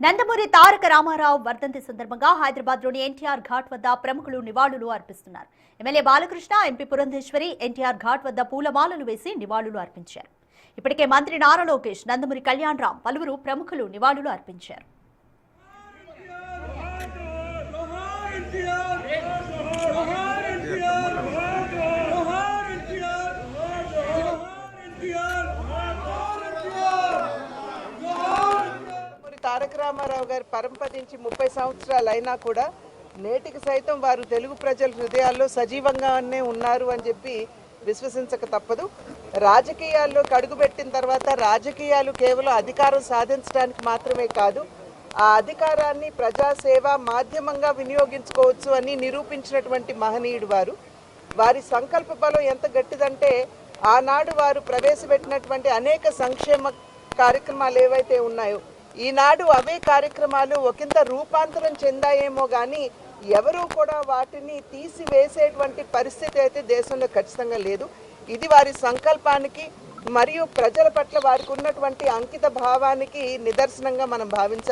నందమూరి తారక రామారావు వర్ధంతి సందర్భంగా హైదరాబాద్లోని ఎన్టీఆర్ ఘాట్ వద్ద ప్రముఖులు నివాళులు అర్పిస్తున్నారు. ఎమ్మెల్యే బాలకృష్ణ, ఎంపీ పురంధేశ్వరి ఎన్టీఆర్ ఘాట్ వద్ద పూలమాలలు వేసి నివాళులు అర్పించారు. ఇప్పటికే మంత్రి నారా లోకేష్, నందమూరి కళ్యాణ్ రామ్, పలువురు ప్రముఖులు నివాళులు అర్పించారు. తారక రామారావు గారు పరంపరించి 30 సంవత్సరాలు అయినా కూడా నేటికి సైతం వారు తెలుగు ప్రజల హృదయాల్లో సజీవంగానే ఉన్నారు అని చెప్పి విశ్వసించక తప్పదు. రాజకీయాల్లో అడుగుపెట్టిన తర్వాత రాజకీయాలు కేవలం అధికారం సాధించడానికి మాత్రమే కాదు, ఆ అధికారాన్ని ప్రజాసేవ మాధ్యమంగా వినియోగించుకోవచ్చు అని నిరూపించినటువంటి మహనీయుడు వారు. వారి సంకల్ప బలం ఎంత గట్టిదంటే ఆనాడు వారు ప్రవేశపెట్టినటువంటి అనేక సంక్షేమ కార్యక్రమాలు ఏవైతే ఉన్నాయో ఈనాడు అవే కార్యక్రమాలు ఒకంత రూపాంతరం చెందాయేమో కానీ ఎవరూ కూడా వాటిని తీసివేసేటువంటి పరిస్థితి అయితే దేశంలో ఖచ్చితంగా లేదు. ఇది వారి సంకల్పానికి మరియు ప్రజల పట్ల వారికి ఉన్నటువంటి అంకిత భావానికి నిదర్శనంగా మనం భావించాలి.